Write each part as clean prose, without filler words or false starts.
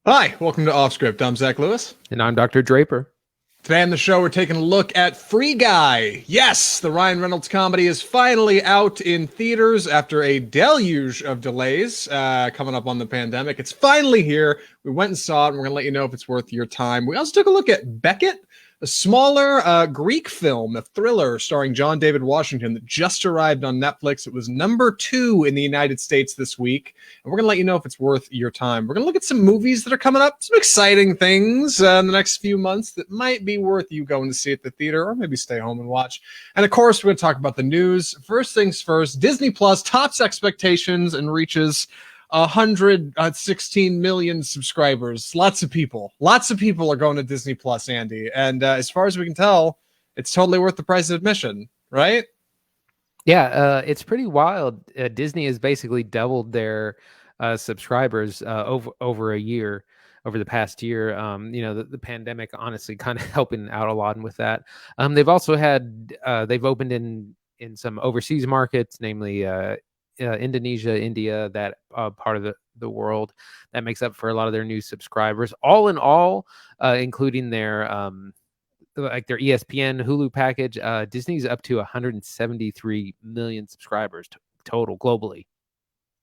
Hi, welcome to Off Script. I'm Zach Lewis. And I'm Dr. Draper. Today on the show, we're taking a look at Free Guy. Yes, the Ryan Reynolds comedy is finally out in theaters after a deluge of delays coming up on the pandemic. It's finally here. We went and saw it, and we're going to let you know if it's worth your time. We also took a look at Beckett, a smaller Greek film, a thriller starring John David Washington that just arrived on Netflix. It was #2 in the United States this week, and we're going to let you know if it's worth your time. We're going to look at some movies that are coming up, some exciting things in the next few months that might be worth you going to see at the theater or maybe stay home and watch. And of course, we're going to talk about the news. First things first, Disney Plus tops expectations and reaches 116 million subscribers. Lots of people are going to Disney Plus, Andy. And as far as we can tell, it's totally worth the price of admission, right? Yeah, it's pretty wild. Disney has basically doubled their subscribers over a year, over the past year. The pandemic honestly kind of helping out a lot with that. They've also had they've opened in some overseas markets, namely Indonesia, India, that part of the world that makes up for a lot of their new subscribers. All in all, including their their ESPN Hulu package, Disney's up to 173 million subscribers total globally.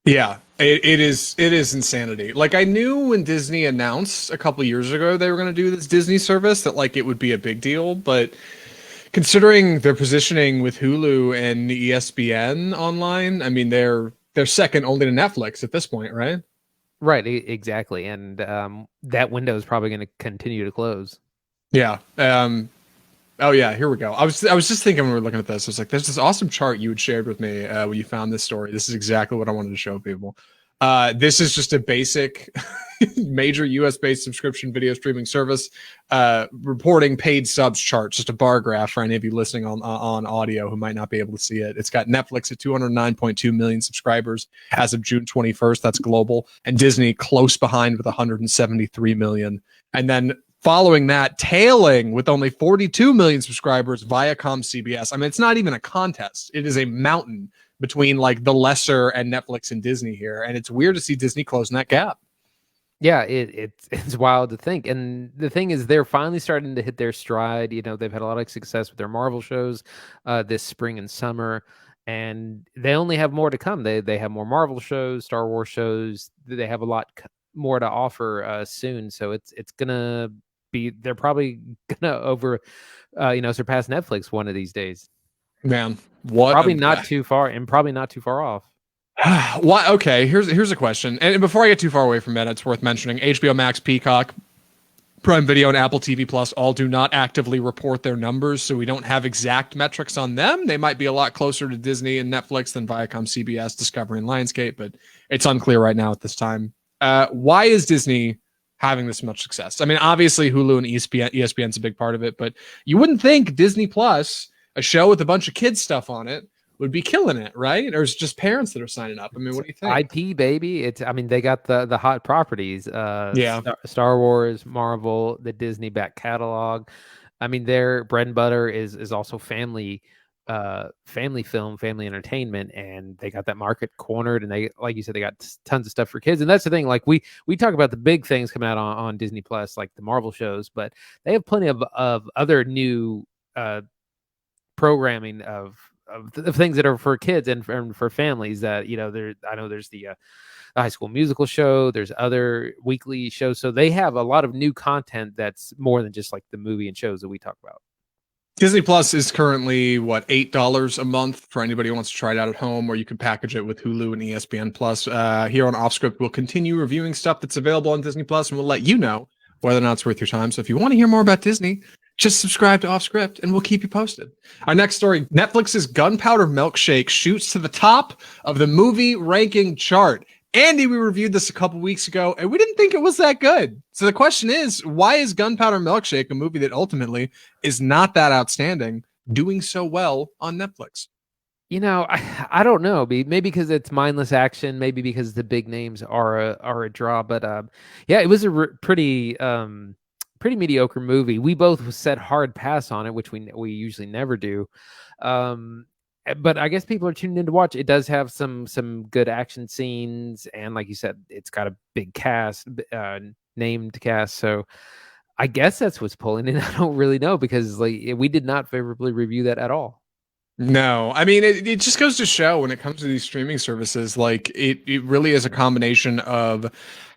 Yeah, it is insanity. Like, I knew when Disney announced a couple years ago they were going to do this Disney service that like it would be a big deal, but considering their positioning with Hulu and ESPN online, I mean they're second only to Netflix at this point, right? Right, exactly, and that window is probably going to continue to close. Yeah. Oh yeah, here we go. I was just thinking when we were looking at this, I was like, there's this awesome chart you had shared with me when you found this story. This is exactly what I wanted to show people. This is just a basic major US based subscription video streaming service reporting paid subs chart, just a bar graph for any of you listening on audio who might not be able to see it. It's got Netflix at 209.2 million subscribers as of June 21st. That's global. And Disney close behind with 173 million. And then following that, tailing with only 42 million subscribers, Viacom CBS. I mean, it's not even a contest. It is a mountain between like the lesser and Netflix and Disney here. And it's weird to see Disney closing that gap. Yeah, it's wild to think. And the thing is, they're finally starting to hit their stride. You know, they've had a lot of success with their Marvel shows this spring and summer, and they only have more to come. They have more Marvel shows, Star Wars shows. They have a lot more to offer soon. So it's gonna be. They're probably gonna surpass Netflix one of these days. Man, what? Probably not too far, and probably not too far off. Why? Okay, here's a question. And before I get too far away from that, it's worth mentioning HBO Max, Peacock, Prime Video, and Apple TV Plus all do not actively report their numbers, so we don't have exact metrics on them. They might be a lot closer to Disney and Netflix than Viacom, CBS, Discovery, and Lionsgate, but it's unclear right now at this time. Why is Disney having this much success? I mean, obviously Hulu and ESPN's a big part of it, but you wouldn't think Disney Plus, a show with a bunch of kids stuff on it, would be killing it, right? Or it's just parents that are signing up. I mean, what do you think? IP, baby. They got the hot properties. Yeah. Star Wars, Marvel, the Disney back catalog. I mean, their bread and butter is also family film, family entertainment, and they got that market cornered. And they, like you said, they got tons of stuff for kids. And that's the thing. Like we talk about the big things coming out on Disney Plus, like the Marvel shows, but they have plenty of other new programming of things that are for kids and for families. That I know there's the High School Musical show, there's other weekly shows, so they have a lot of new content that's more than just like the movie and shows that we talk about. Disney Plus is currently what, $8 a month for anybody who wants to try it out at home, or you can package it with Hulu and ESPN Plus. Here on Offscript, we'll continue reviewing stuff that's available on Disney Plus, and we'll let you know whether or not it's worth your time. So if you want to hear more about Disney, just subscribe to Offscript and we'll keep you posted. Our next story, Netflix's Gunpowder Milkshake shoots to the top of the movie ranking chart. Andy, we reviewed this a couple weeks ago and we didn't think it was that good. So the question is, why is Gunpowder Milkshake, a movie that ultimately is not that outstanding, doing so well on Netflix? You know, I don't know. Maybe because it's mindless action. Maybe because the big names are a draw. But yeah, it was a pretty mediocre movie. We both said hard pass on it, which we usually never do. But I guess people are tuning in to watch. It does have some good action scenes, and like you said, it's got a big cast. named cast. So I guess that's what's pulling it. I don't really know because like we did not favorably review that at all. No, I mean it just goes to show when it comes to these streaming services, like it really is a combination of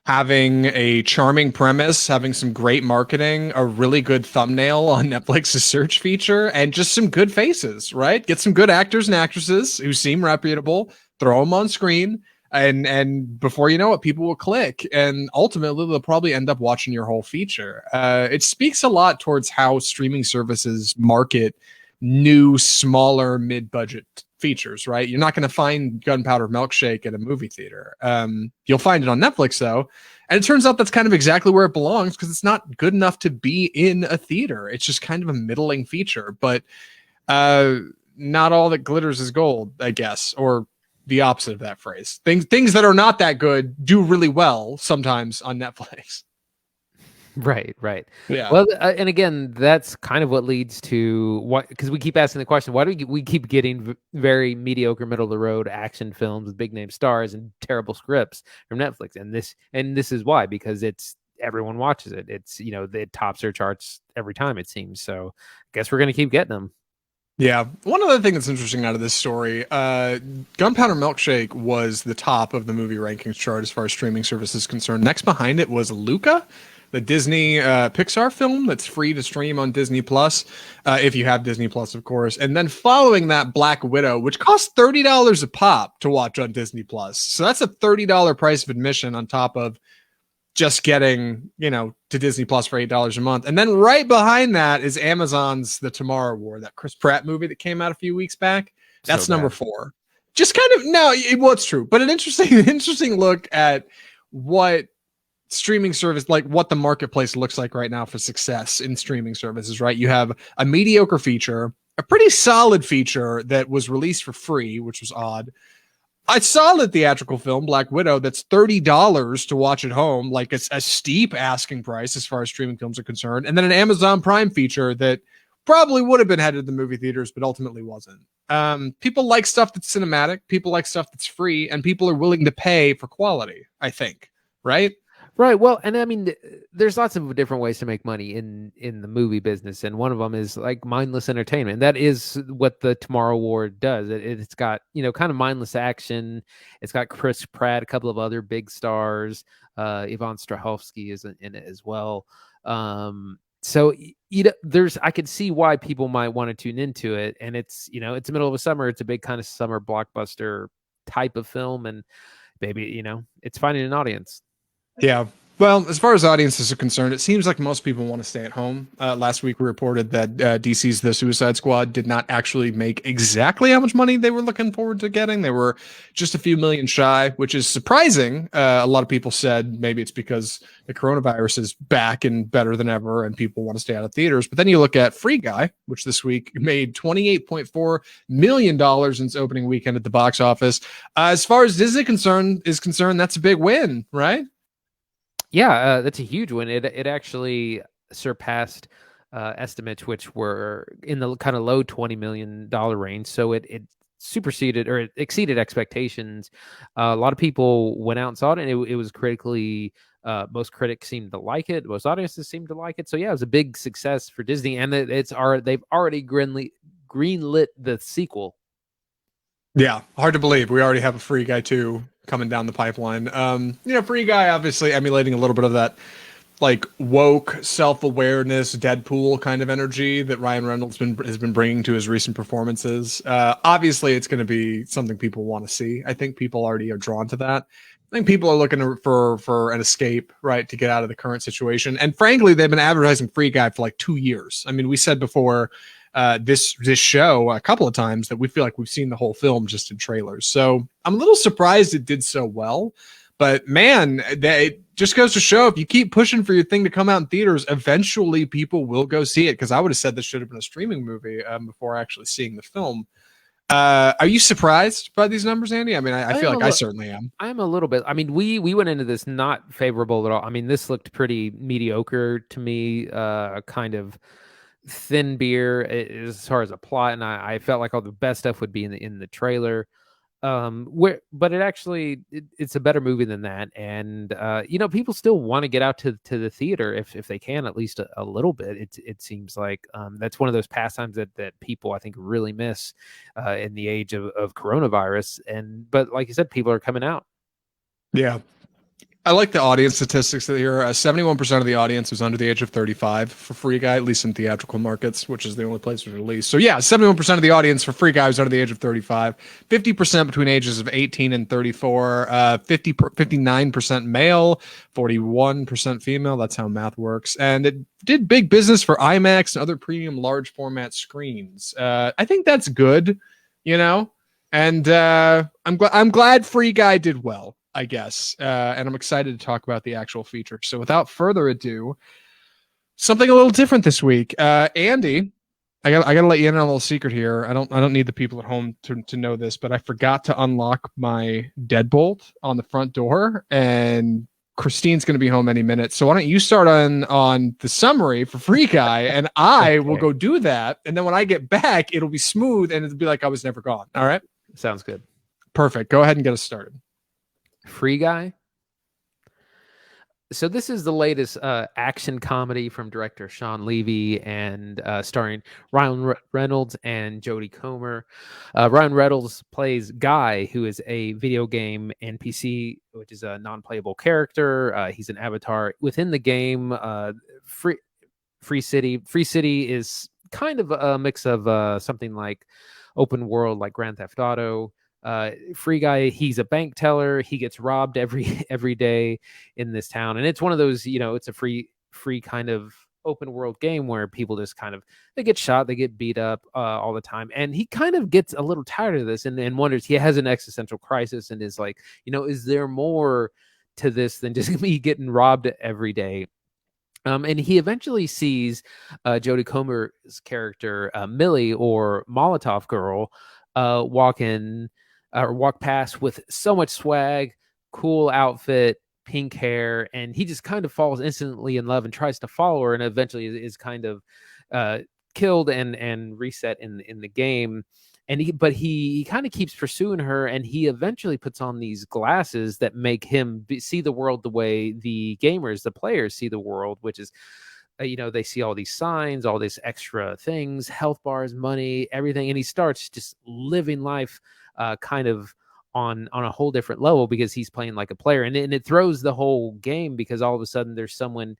having a charming premise, having some great marketing, a really good thumbnail on Netflix's search feature, and just some good faces, right? Get some good actors and actresses who seem reputable, throw them on screen, and before you know it, people will click, and ultimately they'll probably end up watching your whole feature. It speaks a lot towards how streaming services market new, smaller, mid-budget features, right? You're not going to find Gunpowder Milkshake at a movie theater. You'll find it on Netflix though, and it turns out that's kind of exactly where it belongs because it's not good enough to be in a theater. It's just kind of a middling feature, but uh, not all that glitters is gold, I guess, or the opposite of that phrase. Things that are not that good do really well sometimes on Netflix. Right, right. Yeah. Well, and again, that's kind of what leads to what, because we keep asking the question, why do we keep getting very mediocre, middle of the road action films with big name stars and terrible scripts from Netflix? And this is why, because it's everyone watches it. It's it tops their charts every time it seems. So, I guess we're gonna keep getting them. Yeah. One other thing that's interesting out of this story, Gunpowder Milkshake was the top of the movie rankings chart as far as streaming service is concerned. Next behind it was Luca, the Disney Pixar film that's free to stream on Disney Plus, if you have Disney Plus, of course. And then following that, Black Widow, which costs $30 a pop to watch on Disney Plus. So that's a $30 price of admission on top of just getting, to Disney Plus for $8 a month. And then right behind that is Amazon's The Tomorrow War, that Chris Pratt movie that came out a few weeks back. So That's number bad. 4. Just kind of no, well, it's true, but an interesting look at what streaming service, like what the marketplace looks like right now for success in streaming services, right? You have a mediocre feature, a pretty solid feature that was released for free, which was odd, I saw the theatrical film Black Widow that's $30 to watch at home, like it's a steep asking price as far as streaming films are concerned, and then an Amazon Prime feature that probably would have been headed to the movie theaters, but ultimately wasn't. People like stuff that's cinematic, people like stuff that's free, and people are willing to pay for quality, I think, right? Right. Well, and I mean, there's lots of different ways to make money in the movie business, and one of them is like mindless entertainment. That is what the Tomorrow War does. It's got kind of mindless action. It's got Chris Pratt, a couple of other big stars. Yvonne Strahovski is in it as well. So there's I could see why people might want to tune into it, and it's the middle of a summer. It's a big kind of summer blockbuster type of film, and maybe it's finding an audience. Yeah. Well, as far as audiences are concerned, it seems like most people want to stay at home. Last week, we reported that DC's The Suicide Squad did not actually make exactly how much money they were looking forward to getting. They were just a few million shy, which is surprising. A lot of people said maybe it's because the coronavirus is back and better than ever, and people want to stay out of theaters. But then you look at Free Guy, which this week made $28.4 million in its opening weekend at the box office. As far as Disney is concerned, that's a big win, right? Yeah, that's a huge one. It actually surpassed estimates, which were in the kind of low $20 million range. So it superseded or it exceeded expectations. A lot of people went out and saw it, and it was critically. Most critics seemed to like it. Most audiences seemed to like it. So yeah, it was a big success for Disney, and they've already greenlit the sequel. Yeah, hard to believe. We already have a Free Guy 2 coming down the pipeline. Free Guy obviously emulating a little bit of that like woke self-awareness Deadpool kind of energy that Ryan Reynolds has been bringing to his recent performances. Obviously it's going to be something people want to see. I think people already are drawn to that. I think people are looking for an escape, right, to get out of the current situation. And frankly, they've been advertising Free Guy for like 2 years. I mean, we said before this show a couple of times that we feel like we've seen the whole film just in trailers. So I'm a little surprised it did so well. But man, it just goes to show if you keep pushing for your thing to come out in theaters, eventually people will go see it. Because I would have said this should have been a streaming movie before actually seeing the film. Are you surprised by these numbers, Andy? I mean, I feel like I certainly am. I'm a little bit. I mean, we went into this not favorable at all. I mean, this looked pretty mediocre to me. Kind of thin beer as far as a plot, and I felt like all the best stuff would be in the trailer. But it's a better movie than that, and people still want to get out to the theater if they can, at least a little bit. It seems like that's one of those pastimes that people, I think, really miss in the age of coronavirus. But like you said, people are coming out. Yeah. I like the audience statistics that here. 71% of the audience was under the age of 35 for Free Guy, at least in theatrical markets, which is the only place it was released. So yeah, 71% of the audience for Free Guy was under the age of 35, 50% between ages of 18 and 34, 59% male, 41% female. That's how math works. And it did big business for IMAX and other premium large format screens. I think that's good, and I'm glad Free Guy did well, I guess. And I'm excited to talk about the actual feature. So without further ado, something a little different this week. Andy, I gotta let you in on a little secret here. I don't need the people at home to know this, but I forgot to unlock my deadbolt on the front door, and Christine's gonna be home any minute. So why don't you start on the summary for Free Guy, and I will go do that. And then when I get back, it'll be smooth and it'll be like I was never gone. All right. Sounds good. Perfect. Go ahead and get us started. Free Guy. So this is the latest action comedy from director Sean Levy and starring Ryan Reynolds and Jodie Comer. Ryan Reynolds plays Guy, who is a video game NPC, which is a non-playable character. He's an avatar within the game. Free City. Free City is kind of a mix of something like open world, like Grand Theft Auto. Free Guy, he's a bank teller. He gets robbed every day in this town, and it's one of those, it's a free kind of open world game where people just they get shot, they get beat up all the time, and he kind of gets a little tired of this and wonders. He has an existential crisis and is like, is there more to this than just me getting robbed every day? And he eventually sees Jodie Comer's character, Millie, or Molotov Girl, walk past with so much swag, cool outfit, pink hair, and he just kind of falls instantly in love and tries to follow her, and eventually is kind of killed and reset in the game. And he kind of keeps pursuing her, and he eventually puts on these glasses that make him see the world the way the players see the world, which is, they see all these signs, all these extra things, health bars, money, everything, and he starts just living life kind of on a whole different level because he's playing like a player, and it throws the whole game because all of a sudden there's someone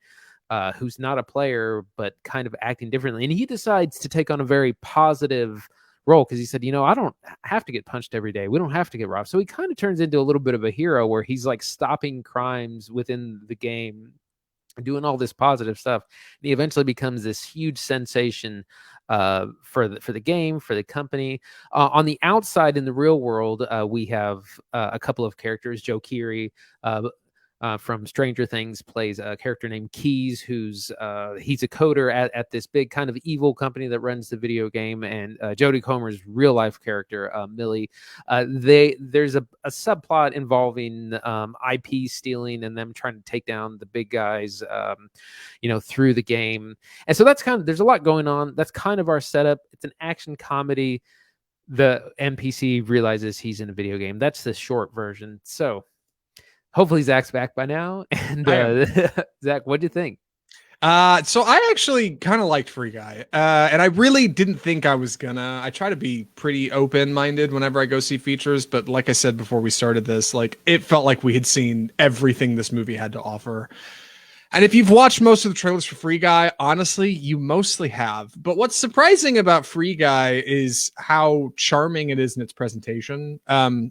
who's not a player but kind of acting differently, and he decides to take on a very positive role because he said, I don't have to get punched every day, we don't have to get robbed. So he kind of turns into a little bit of a hero where he's like stopping crimes within the game, doing all this positive stuff, and he eventually becomes this huge sensation for the game, for the company. On the outside, in the real world, we have a couple of characters. Joe Keery from Stranger Things plays a character named Keys, who's he's a coder at this big kind of evil company that runs the video game. And Jodie Comer's real life character, Millie, there's a subplot involving IP stealing and them trying to take down the big guys, through the game. And so that's there's a lot going on. That's kind of our setup. It's an action comedy. The NPC realizes he's in a video game. That's the short version. So hopefully Zach's back by now. And Zach, what'd you think? So I actually kind of liked Free Guy, and I really didn't think I was gonna. I try to be pretty open-minded whenever I go see features, but like I said before we started this, like it felt like we had seen everything this movie had to offer. And if you've watched most of the trailers for Free Guy, honestly, you mostly have. But what's surprising about Free Guy is how charming it is in its presentation.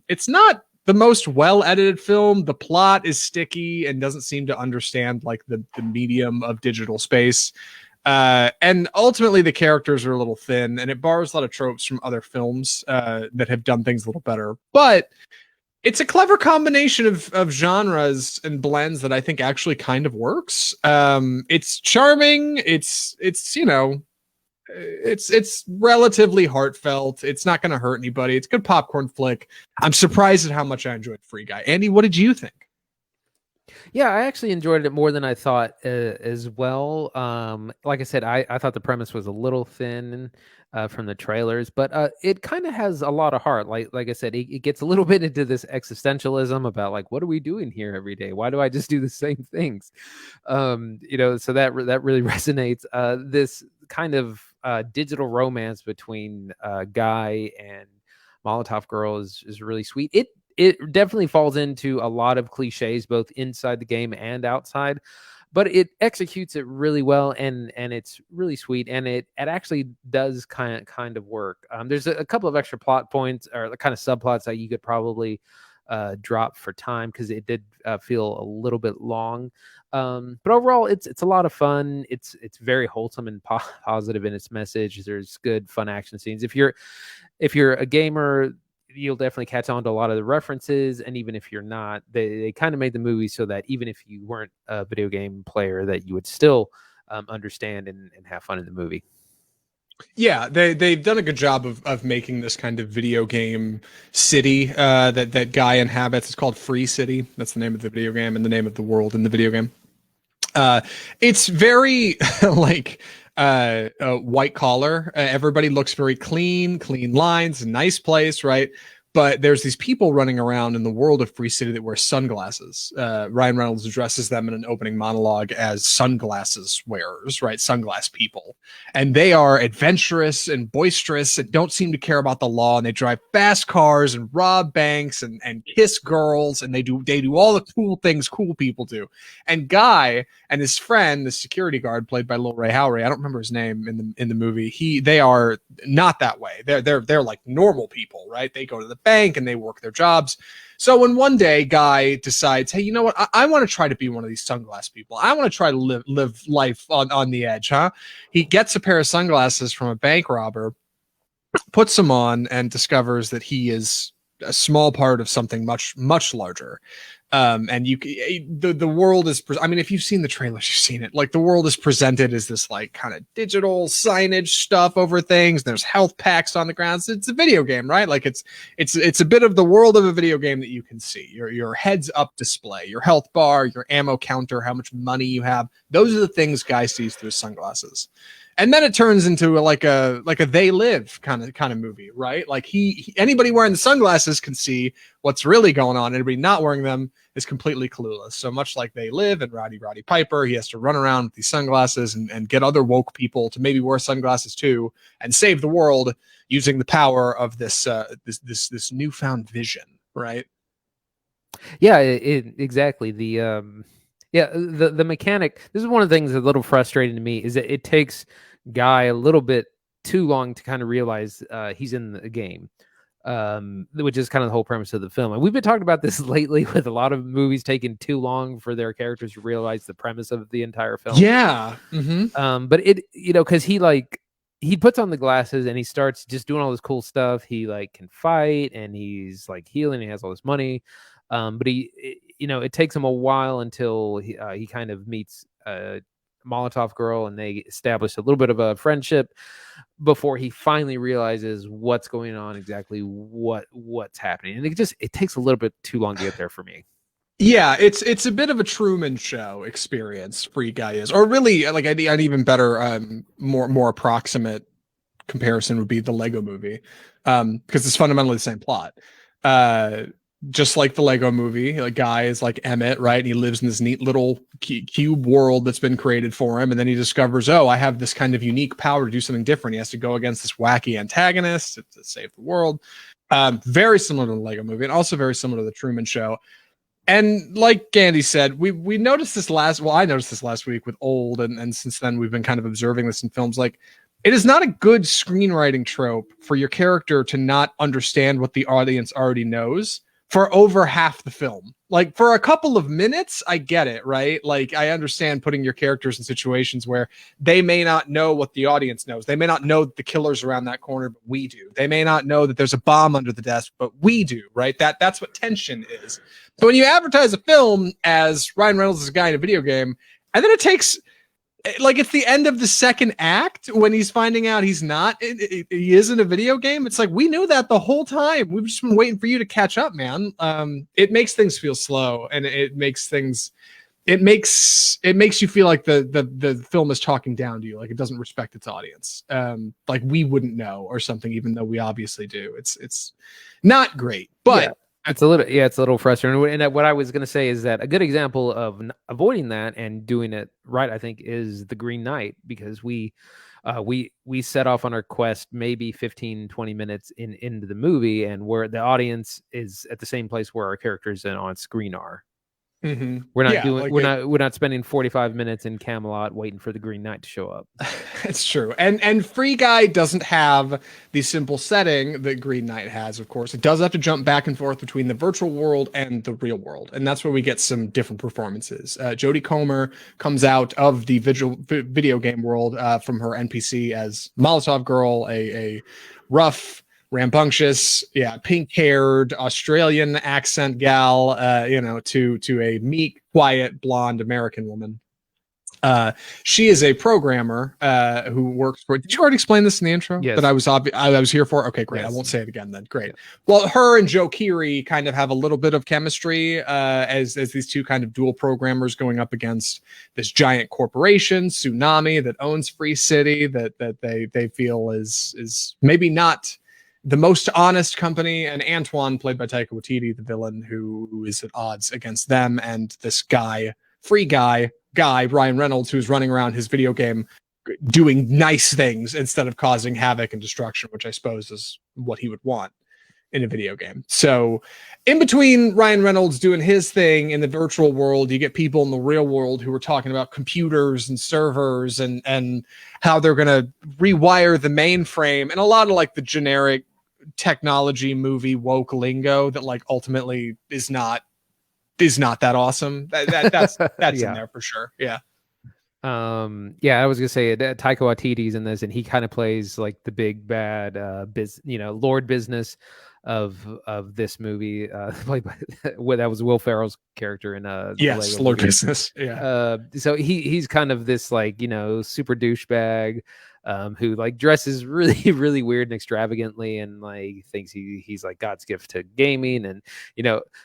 It's not the most well-edited film. The plot is sticky and doesn't seem to understand like the medium of digital space. And ultimately the characters are a little thin, and it borrows a lot of tropes from other films that have done things a little better. But it's a clever combination of genres and blends that I think actually kind of works. It's charming. It's relatively heartfelt. It's not going to hurt anybody. It's a good popcorn flick. I'm surprised at how much I enjoyed Free Guy. Andy, what did you think? Yeah, I actually enjoyed it more than I thought as well. Like I said, I thought the premise was a little thin from the trailers, but it kind of has a lot of heart. Like I said, it gets a little bit into this existentialism about like, what are we doing here every day? Why do I just do the same things? So that really resonates. This kind of digital romance between Guy and Molotov Girl is really sweet. It definitely falls into a lot of cliches, both inside the game and outside, but it executes it really well, and it's really sweet, and it actually does kind of work. There's a couple of extra plot points or the kind of subplots that you could probably drop for time because it did feel a little bit long. But overall, it's a lot of fun. It's very wholesome and positive in its message. There's good fun action scenes. If you're a gamer, you'll definitely catch on to a lot of the references, and even if you're not, they kind of made the movie so that even if you weren't a video game player, that you would still understand and have fun in the movie. Yeah, they've done a good job of making this kind of video game city that Guy inhabits. It's called Free City. That's the name of the video game and the name of the world in the video game. It's very like white collar. Everybody looks very clean lines, nice place, right? But there's these people running around in the world of Free City that wear sunglasses. Ryan Reynolds addresses them in an opening monologue as sunglasses wearers, right? Sunglass people. And they are adventurous and boisterous and don't seem to care about the law. And they drive fast cars and rob banks and kiss girls. And they do all the cool things cool people do. And Guy and his friend, the security guard played by Lil Ray Howery, I don't remember his name in the movie. They are not that way. They're like normal people, right? They go to the bank and they work their jobs. So when one day Guy decides, hey, you know what? I want to try to be one of these sunglass people. I want to try to live life on the edge, huh? He gets a pair of sunglasses from a bank robber, puts them on, and discovers that he is a small part of something much larger. And the world is, I mean, if you've seen the trailers, you've seen it. Like the world is presented as this like kind of digital signage stuff over things. There's health packs on the ground. So it's a video game, right? Like it's a bit of the world of a video game that you can see. Your heads up display, your health bar, your ammo counter, how much money you have. Those are the things Guy sees through his sunglasses. And then it turns into like a They Live kind of movie, right? Like anybody wearing the sunglasses can see what's really going on. Anybody not wearing them is completely clueless. So much like They Live and Roddy Piper, he has to run around with these sunglasses and get other woke people to maybe wear sunglasses too and save the world using the power of this newfound vision, right? Yeah, exactly. The mechanic. This is one of the things that's a little frustrating to me is that it takes Guy a little bit too long to kind of realize he's in the game, which is kind of the whole premise of the film. And we've been talking about this lately with a lot of movies taking too long for their characters to realize the premise of the entire film. Yeah. Mm-hmm. But because he puts on the glasses and he starts just doing all this cool stuff. He like can fight and he's like healing. He has all this money. But it takes him a while until he kind of meets Molotov Girl and they establish a little bit of a friendship before he finally realizes what's going on, exactly what's happening. And it takes a little bit too long to get there for me. Yeah, it's a bit of a Truman Show experience. Free Guy is, or really like an even better, more approximate comparison would be the Lego Movie, because it's fundamentally the same plot. Just like the Lego Movie, a guy is like Emmett, right? And he lives in this neat little cube world that's been created for him. And then he discovers, oh, I have this kind of unique power to do something different. He has to go against this wacky antagonist to save the world. Very similar to the Lego Movie and also very similar to the Truman Show. And like Gandhi said, we noticed this I noticed this last week with Old. And since then we've been kind of observing this in films. Like, it is not a good screenwriting trope for your character to not understand what the audience already knows for over half the film. Like for a couple of minutes, I get it, right? Like I understand putting your characters in situations where they may not know what the audience knows. They may not know that the killer's around that corner, but we do. They may not know that there's a bomb under the desk, but we do, right? That's what tension is. But when you advertise a film as Ryan Reynolds is a guy in a video game, and then it takes, like, it's the end of the second act when he's finding out he's not, he is in a video game. It's like, we knew that the whole time. We've just been waiting for you to catch up, man. It makes things feel slow, and it makes things it makes you feel like the film is talking down to you, like it doesn't respect its audience, like we wouldn't know or something, even though we obviously do. It's not great, but it's a little frustrating. And what I was going to say is that a good example of avoiding that and doing it right, I think, is The Green Knight, because we set off on our quest maybe 15, 20 minutes into the movie, and where the audience is at the same place where our characters on screen are. Mm-hmm. We're not we're not spending 45 minutes in Camelot waiting for the Green Knight to show up. It's true. And Free Guy doesn't have the simple setting that Green Knight has, of course. It does have to jump back and forth between the virtual world and the real world. And that's where we get some different performances. Jodie Comer comes out of the video game world from her NPC as Molotov Girl, a rough, rambunctious, pink-haired Australian accent gal, to a meek, quiet, blonde American woman. She is a programmer who works for. Did you already explain this in the intro? Yes. That I was here for. Okay, great. Yes. I won't say it again then. Great. Well, her and Joe Keery kind of have a little bit of chemistry as these two kind of dual programmers going up against this giant corporation, Tsunami, that owns Free City, that they feel is maybe not the most honest company, and Antoine, played by Taika Waititi, the villain, who is at odds against them, and this guy, Free Guy, Ryan Reynolds, who's running around his video game doing nice things instead of causing havoc and destruction, which I suppose is what he would want in a video game. So in between Ryan Reynolds doing his thing in the virtual world, you get people in the real world who are talking about computers and servers and how they're going to rewire the mainframe, and a lot of like the generic technology movie woke lingo that like ultimately is not that awesome. That's in there for sure. Yeah. I was gonna say Taika Waititi's in this, and he kind of plays like the big bad Lord Business of this movie, played by that was Will Ferrell's character in yes, Lord Business. Yeah. So he's kind of this like super douchebag who like dresses really really weird and extravagantly, and like thinks he's like God's gift to gaming. And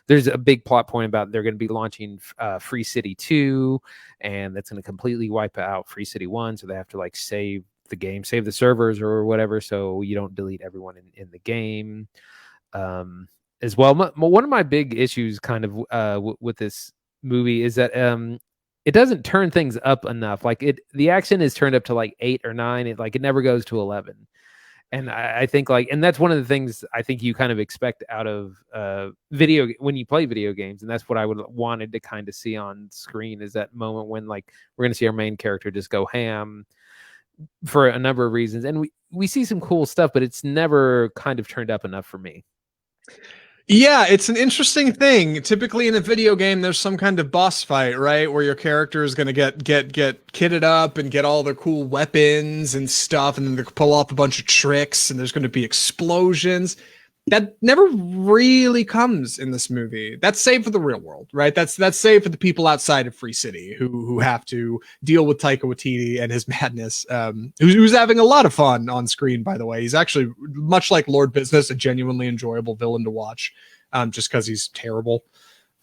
there's a big plot point about they're going to be launching Free City 2, and that's going to completely wipe out Free City 1, so they have to like save the game, save the servers or whatever, so you don't delete everyone in the game. As well, one of my big issues kind of with this movie is that it doesn't turn things up enough. Like the action is turned up to like 8 or 9. It never goes to 11. And I think and that's one of the things I think you kind of expect out of when you play video games. And that's what I wanted to kind of see on screen, is that moment when like we're going to see our main character just go ham for a number of reasons. And we see some cool stuff, but it's never kind of turned up enough for me. Yeah, it's an interesting thing. Typically in a video game, there's some kind of boss fight, right? Where your character is going to get kitted up and get all their cool weapons and stuff, and then they pull off a bunch of tricks, and there's going to be explosions. That never really comes in this movie. That's saved for the real world, right? That's saved for the people outside of Free City who have to deal with Taika Waititi and his madness, who's having a lot of fun on screen, by the way. He's actually, much like Lord Business, a genuinely enjoyable villain to watch, just because he's terrible.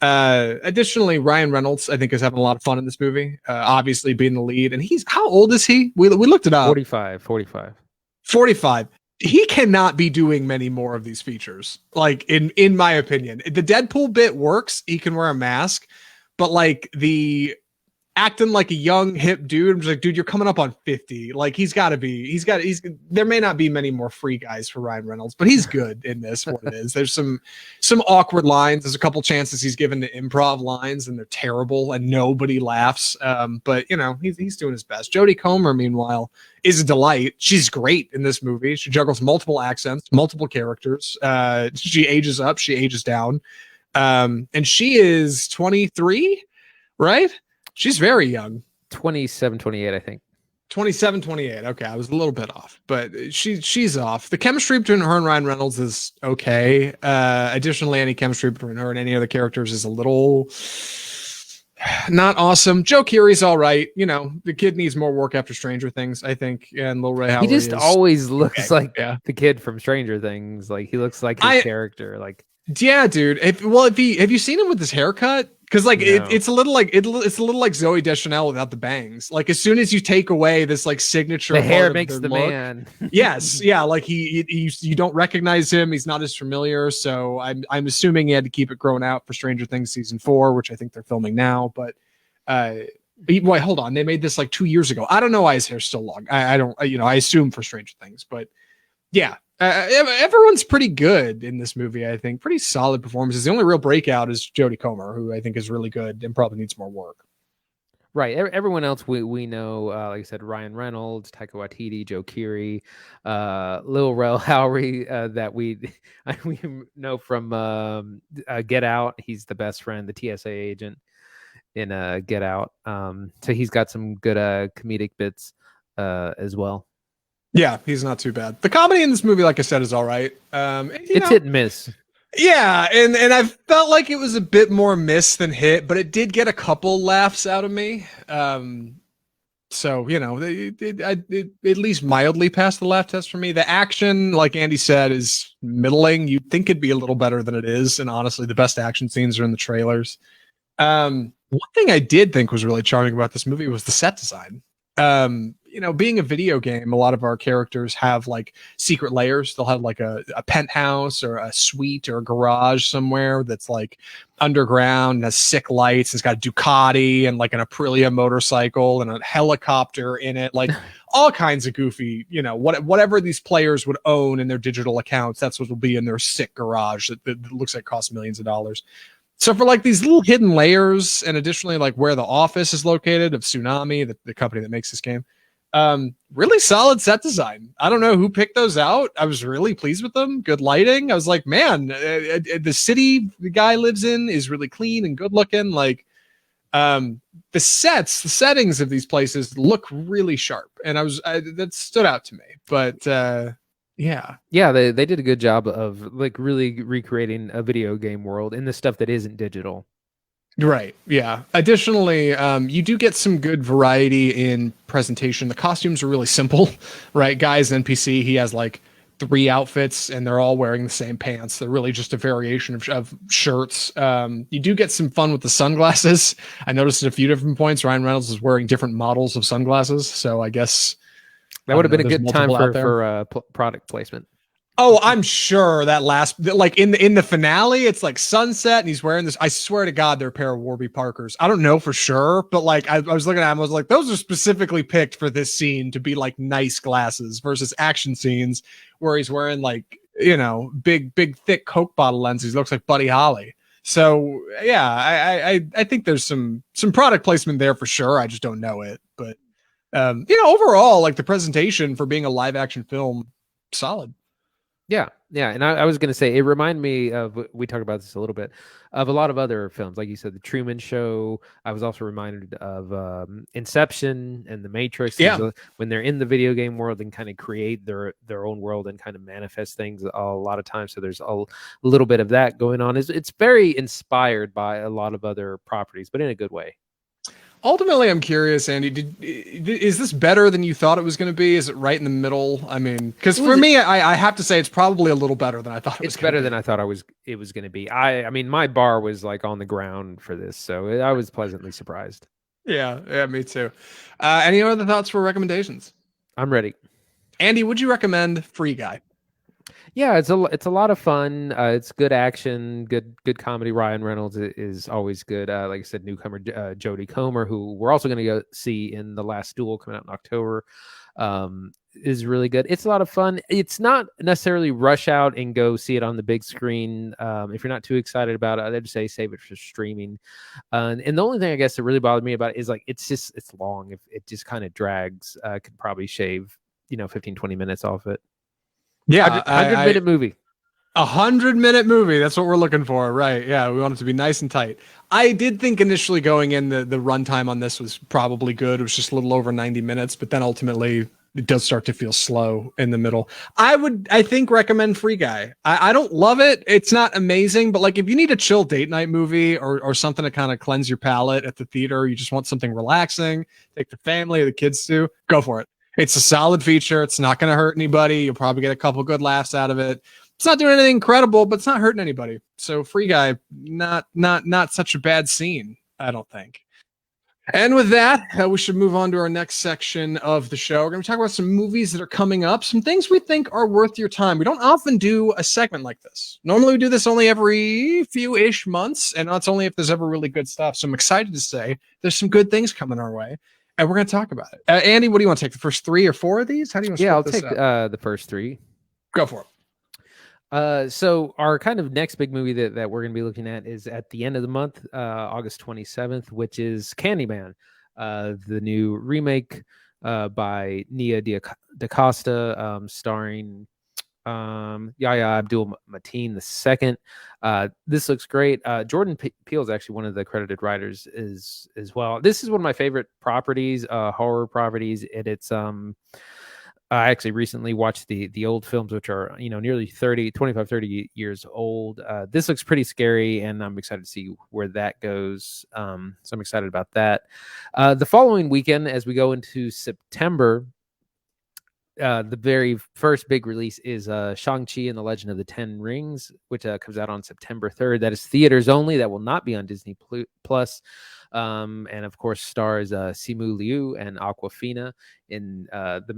Additionally, Ryan Reynolds, I think, is having a lot of fun in this movie, obviously being the lead. And how old is he? We looked it up. 45. He cannot be doing many more of these features, like in my opinion. The Deadpool bit works. He can wear a mask, but like the acting like a young hip dude, I'm just like, dude, you're coming up on 50. Like there may not be many more Free Guys for Ryan Reynolds, but he's good in this, what it is. There's some awkward lines. There's a couple chances he's given to improv lines and they're terrible and nobody laughs. But he's doing his best. Jodie Comer, meanwhile, is a delight. She's great in this movie. She juggles multiple accents, multiple characters. She ages up, she ages down. And she is 23, right? She's very young. 27, 28, I think. 27, 28. Okay, I was a little bit off, but she's off. The chemistry between her and Ryan Reynolds is okay. Additionally, any chemistry between her and any other characters is a little not awesome. Joe Keery's all right. The kid needs more work after Stranger Things, I think. And Lil Ray Howard, he just always looks like the kid from Stranger Things. Like he looks like his character. Like, yeah, dude. Have you seen him with his haircut? Because like No. it's a little like it's a little like Zoe Deschanel without the bangs. Like as soon as you take away this like signature The hair part of makes their the look, man. yes, yeah, like he you don't recognize him. He's not as familiar. So I'm assuming he had to keep it grown out for Stranger Things season 4, which I think they're filming now. But wait, hold on, they made this like 2 years ago. I don't know why his hair's still long. I don't I assume for Stranger Things, but yeah. Everyone's pretty good in this movie, I think. Pretty solid performances. The only real breakout is Jodie Comer, who I think is really good and probably needs more work. Right. Everyone else we know, like I said, Ryan Reynolds, Taika Waititi, Joe Keery, Lil Rel Howery, that we we know from Get Out. He's the best friend, the TSA agent in Get Out. So he's got some good comedic bits as well. Yeah, he's not too bad. The comedy in this movie, like I said, is all right. It's hit and miss. Yeah, and I felt like it was a bit more miss than hit, but it did get a couple laughs out of me. So it at least mildly passed the laugh test for me. The action, like Andy said, is middling. You'd think it'd be a little better than it is, and honestly, the best action scenes are in the trailers. One thing I did think was really charming about this movie was the set design. Being a video game, a lot of our characters have like secret layers. They'll have like a penthouse or a suite or a garage somewhere that's like underground and has sick lights. It's got a Ducati and like an Aprilia motorcycle and a helicopter in it, like all kinds of goofy, whatever these players would own in their digital accounts. That's what will be in their sick garage that looks like costs millions of dollars. So for like these little hidden layers, and additionally like where the office is located of Tsunami, the company that makes this game, really solid set design. I don't know who picked those out. I was really pleased with them. Good lighting. I was like, man, the city the guy lives in is really clean and good looking. Like, the settings of these places look really sharp, and that stood out to me. But yeah, they did a good job of like really recreating a video game world in the stuff that isn't digital. Right. Yeah. Additionally, you do get some good variety in presentation. The costumes are really simple, right? Guy's NPC, he has like 3 outfits and they're all wearing the same pants. They're really just a variation of shirts. You do get some fun with the sunglasses. I noticed at a few different points, Ryan Reynolds is wearing different models of sunglasses. So I guess that would have been a good time for product placement. Oh, I'm sure that like in the finale, it's like sunset and he's wearing this. I swear to God, they're a pair of Warby Parkers. I don't know for sure, but like I was looking at them, I was like, those are specifically picked for this scene to be like nice glasses versus action scenes where he's wearing like, big, thick Coke bottle lenses. He looks like Buddy Holly. So yeah, I think there's some product placement there for sure. I just don't know it, but overall, like the presentation for being a live action film, solid. Yeah. And I was going to say, it reminded me of, we talked about this a little bit, of a lot of other films. Like you said, The Truman Show. I was also reminded of Inception and The Matrix. Yeah. When they're in the video game world and kind of create their own world and kind of manifest things a lot of times. So there's a little bit of that going on. It's very inspired by a lot of other properties, but in a good way. Ultimately, I'm curious, Andy, is this better than you thought it was going to be? Is it right in the middle? I mean, because for me, I have to say it's probably a little better than I thought it was. It's better than I thought it was going to be. I mean, my bar was like on the ground for this, so I was pleasantly surprised. Yeah, me too. Any other thoughts for recommendations? I'm ready. Andy, would you recommend Free Guy? Yeah, it's a lot of fun. It's good action, good comedy. Ryan Reynolds is always good. Like I said, newcomer Jodie Comer, who we're also going to go see in The Last Duel coming out in October, is really good. It's a lot of fun. It's not necessarily rush out and go see it on the big screen. If you're not too excited about it, I'd say save it for streaming. And the only thing I guess that really bothered me about it is like it's long. If it just kind of drags, could probably shave 15-20 minutes off it. Yeah, 100-minute movie. 100-minute movie. That's what we're looking for, right? Yeah, we want it to be nice and tight. I did think initially going in the runtime on this was probably good. It was just a little over 90 minutes, but then ultimately it does start to feel slow in the middle. I think recommend Free Guy. I don't love it. It's not amazing, but like if you need a chill date night movie or something to kind of cleanse your palate at the theater, you just want something relaxing, take the family or the kids to, go for it. It's a solid feature. It's not going to hurt anybody. You'll probably get a couple good laughs out of it. It's not doing anything incredible, but it's not hurting anybody. So Free Guy, not such a bad scene, I don't think. And with that, we should move on to our next section of the show. We're going to talk about some movies that are coming up, some things we think are worth your time. We don't often do a segment like this. Normally, we do this only every few-ish months, and that's only if there's ever really good stuff. So I'm excited to say there's some good things coming our way, and we're going to talk about it. Andy, what do you want to take? The first 3 or 4 of these? How do you want to Yeah, I'll split take this up? the first 3. Go for it. So our kind of next big movie that we're going to be looking at is at the end of the month, August 27th, which is Candyman, the new remake by Nia DaCosta, starring Yahya Abdul-Mateen II. This looks great. Jordan Peele is actually one of the credited writers as well. This is one of my favorite properties, horror properties, and it's I actually recently watched the old films, which are, nearly 30 years old. This looks pretty scary, and I'm excited to see where that goes. So I'm excited about that. The following weekend, as we go into September, the very first big release is Shang Chi and the Legend of the Ten Rings, which comes out on September 3rd. That is theaters only. That will not be on Disney Plus. And of course stars Simu Liu and Aquafina in the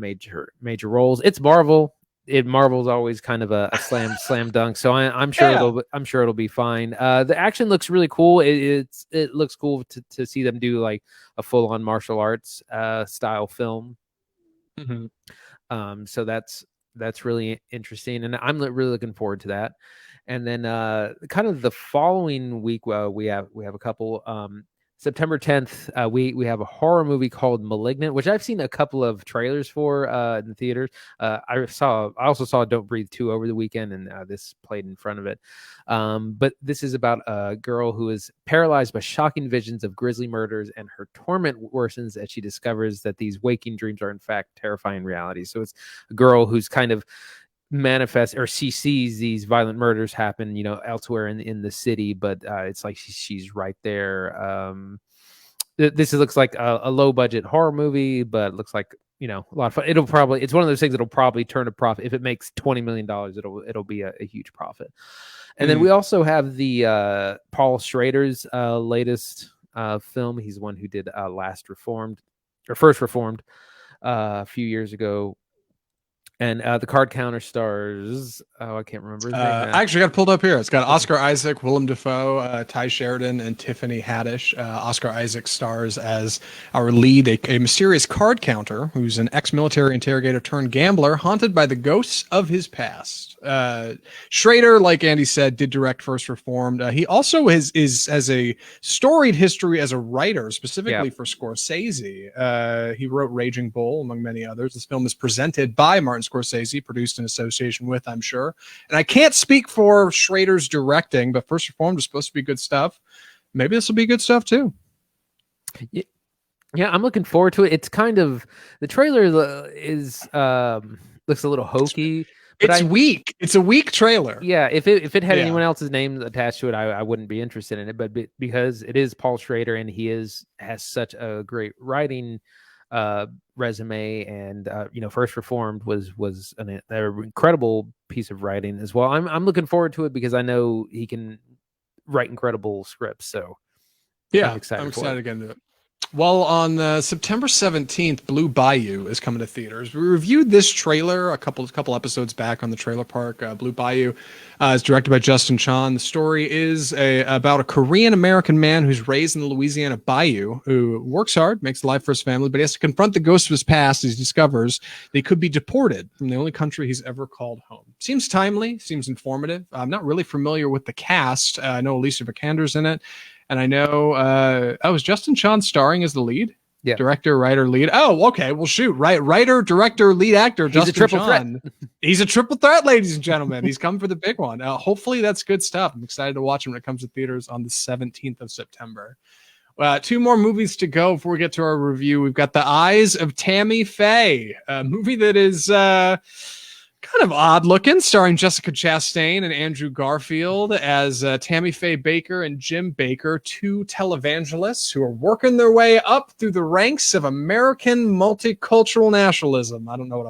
major roles. It's Marvel. Marvel's always kind of a slam dunk, so I'm sure it'll be fine. The action looks really cool. It looks cool to see them do like a full on martial arts style film. Mm-hmm. So that's really interesting, and I'm really looking forward to that. And then kind of the following week, we have a couple. September 10th, we have a horror movie called Malignant, which I've seen a couple of trailers for in the theaters. I also saw Don't Breathe 2 over the weekend, and this played in front of it. But this is about a girl who is paralyzed by shocking visions of grisly murders, and her torment worsens as she discovers that these waking dreams are in fact terrifying realities. So it's a girl who's kind of manifest, or she sees these violent murders happen elsewhere in the city, but it's like she's right there. This looks like a low budget horror movie, but it looks like a lot of fun. It's one of those things that'll probably turn a profit. If it makes $20 million, it'll be a huge profit. And then we also have the Paul Schrader's latest film. He's the one who did First Reformed a few years ago. And the card counter stars, I can't remember his name now. I actually got it pulled up here. It's got Oscar Isaac, Willem Dafoe, Ty Sheridan, and Tiffany Haddish. Oscar Isaac stars as our lead, a mysterious card counter who's an ex-military interrogator turned gambler haunted by the ghosts of his past. Schrader, like Andy said, did direct First Reformed. He also has a storied history as a writer, specifically for Scorsese. He wrote Raging Bull, among many others. This film is presented by Martin Scorsese, produced in association with, I'm sure. And I can't speak for Schrader's directing, but First Reformed is supposed to be good stuff. Maybe this will be good stuff too. Yeah, I'm looking forward to it. It's kind of, the trailer is looks a little hokey. It's weak. It's a weak trailer. Yeah, if it had anyone else's name attached to it, I wouldn't be interested in it. But because it is Paul Schrader, and he has such a great writing resume, and First Reformed was an incredible piece of writing as well. I'm looking forward to it because I know he can write incredible scripts. So yeah, I'm excited again to it. Well, on September 17th, Blue Bayou is coming to theaters. We reviewed this trailer a couple episodes back on the Trailer Park. Blue Bayou is directed by Justin Chon. The story is about a Korean-American man who's raised in the Louisiana Bayou, who works hard, makes a life for his family, but he has to confront the ghosts of his past as he discovers that he could be deported from the only country he's ever called home. Seems timely, seems informative. I'm not really familiar with the cast. I know Alicia Vikander's in it. And I know, is Justin Chon starring as the lead? Yeah. Director, writer, lead. Oh, okay. Well, shoot. Writer, director, lead actor, He's Justin a triple Chon. Threat. He's a triple threat, ladies and gentlemen. He's coming for the big one. Hopefully that's good stuff. I'm excited to watch him when it comes to theaters on the 17th of September. 2 more movies to go before we get to our review. We've got The Eyes of Tammy Fay, a movie that is kind of odd looking, starring Jessica Chastain and Andrew Garfield as Tammy Faye Baker and Jim Baker, 2 televangelists who are working their way up through the ranks of American multicultural nationalism. I don't know what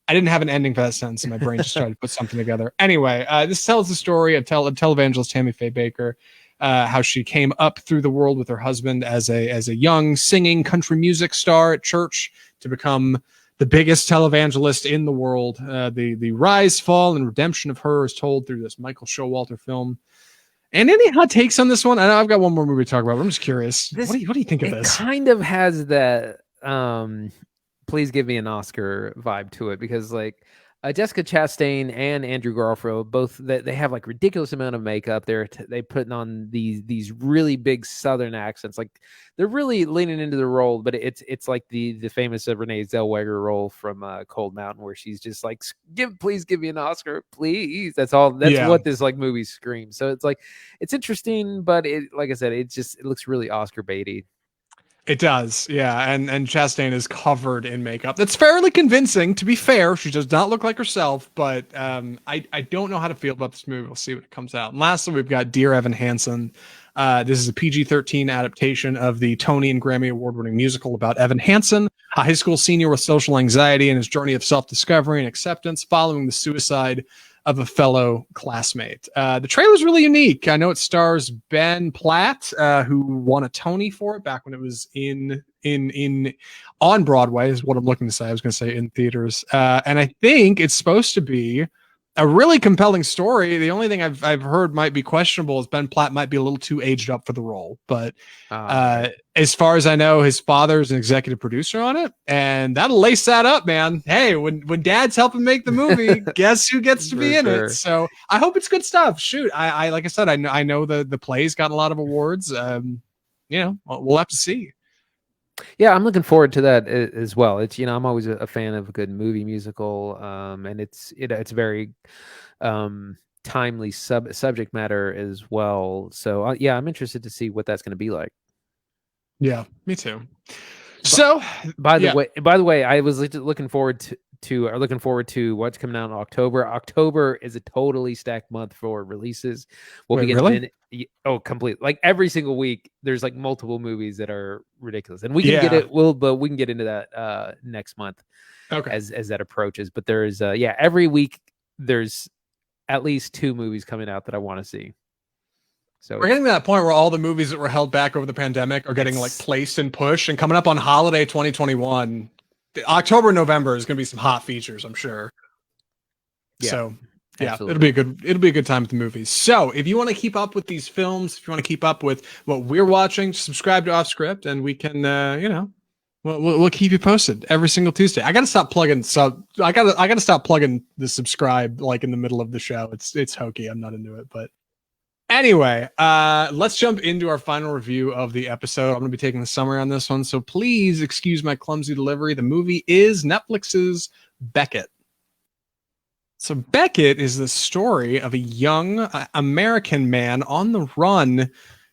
I didn't have an ending for that sentence, and my brain just tried to put something together. Anyway, this tells the story of televangelist Tammy Faye Baker, how she came up through the world with her husband as a young singing country music star at church to become the biggest televangelist in the world. The rise, fall, and redemption of her is told through this Michael Showalter film. And any hot takes on this one? I know I've got one more movie to talk about, but I'm just curious. What do you think of this? It kind of has that please give me an Oscar vibe to it, because like Jessica Chastain and Andrew Garfield both, they have like ridiculous amount of makeup. They putting on these really big Southern accents. Like they're really leaning into the role, but it's like the famous Renee Zellweger role from Cold Mountain, where she's just like, please give me an Oscar, please. That's all. That's what this like movie screams. So it's like, it's interesting, but like I said, it looks really Oscar baity. It does, yeah, and Chastain is covered in makeup. That's fairly convincing. To be fair, she does not look like herself, but I don't know how to feel about this movie. We'll see when it comes out. And lastly, we've got Dear Evan Hansen. This is a PG-13 adaptation of the Tony and Grammy Award-winning musical about Evan Hansen, a high school senior with social anxiety and his journey of self-discovery and acceptance following the suicide of a fellow classmate. The trailer's really unique. I know it stars Ben Platt, who won a Tony for it back when it was in on Broadway, is what I'm looking to say. I was going to say in theaters. And I think it's supposed to be a really compelling story. The only thing I've heard might be questionable is Ben Platt might be a little too aged up for the role. But as far as I know, his father's an executive producer on it, and that'll lace that up, man. Hey, when dad's helping make the movie, guess who gets to be in it? So I hope it's good stuff. Shoot, I like I said, I know the play's gotten a lot of awards. We'll have to see. Yeah, I'm looking forward to that as well. It's, I'm always a fan of a good movie musical, and it's very timely subject matter as well. So yeah, I'm interested to see what that's going to be like. Yeah, me too. So, by the way, I was looking forward to what's coming out in October. October is a totally stacked month for releases. Complete. Like every single week, there's like multiple movies that are ridiculous, and we can get it. But we can get into that next month, as that approaches. But there's every week there's at least 2 movies coming out that I want to see. So we're getting to that point where all the movies that were held back over the pandemic are getting like placed and pushed, and coming up on holiday 2021, October and November is going to be some hot features, I'm sure. Yeah, so yeah, absolutely. It'll be a good time with the movies. So if you want to keep up with these films, if you want to keep up with what we're watching, subscribe to Off Script, and we can we'll keep you posted every single Tuesday. I gotta stop plugging I gotta stop plugging the subscribe like in the middle of the show. It's hokey. I'm not into it, but anyway, let's jump into our final review of the episode. I'm going to be taking the summary on this one, so please excuse my clumsy delivery. The movie is Netflix's Beckett. So Beckett is the story of a young American man on the run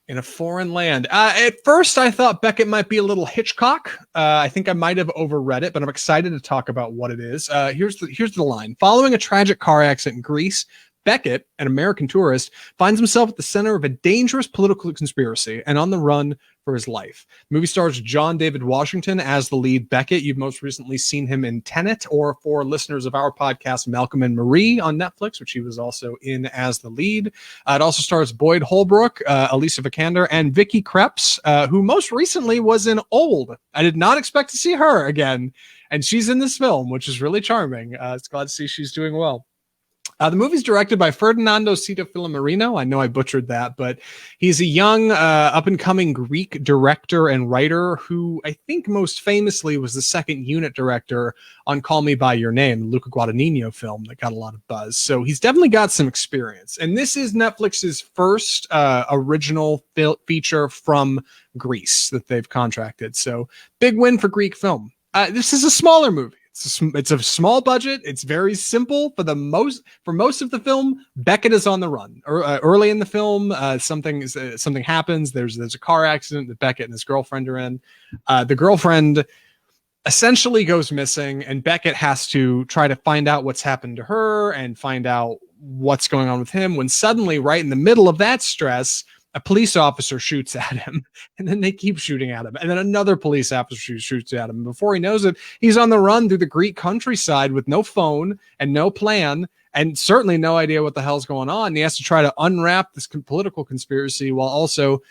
in a foreign land. At first, I thought Beckett might be a little Hitchcock. I think I might have overread it, but I'm excited to talk about what it is. Here's the line. Following a tragic car accident in Greece, Beckett, an American tourist, finds himself at the center of a dangerous political conspiracy and on the run for his life. The movie stars John David Washington as the lead Beckett. You've most recently seen him in Tenet, or for listeners of our podcast, Malcolm and Marie on Netflix, which he was also in as the lead. It also stars Boyd Holbrook, Alicia Vikander, and Vicky Krieps, who most recently was in Old. I did not expect to see her again, and she's in this film, which is really charming. It's glad to see she's doing well. The movie's directed by Ferdinando Sita Filomarino. I know I butchered that, but he's a young, up-and-coming Greek director and writer who I think most famously was the second unit director on Call Me By Your Name, the Luca Guadagnino film that got a lot of buzz. So he's definitely got some experience. And this is Netflix's first original feature from Greece that they've contracted. So big win for Greek film. This is a smaller movie. It's a small budget. It's very simple. For most of the film, Beckett is on the run. Early in the film, something happens. There's a car accident that Beckett and his girlfriend are in. The girlfriend essentially goes missing, and Beckett has to try to find out what's happened to her and find out what's going on with him. When suddenly, right in the middle of that stress, A police officer shoots at him, and then they keep shooting at him, and then another police officer shoots at him. Before he knows it, he's on the run through the Greek countryside with no phone and no plan, and certainly no idea what the hell's going on. And he has to try to unwrap this political conspiracy while also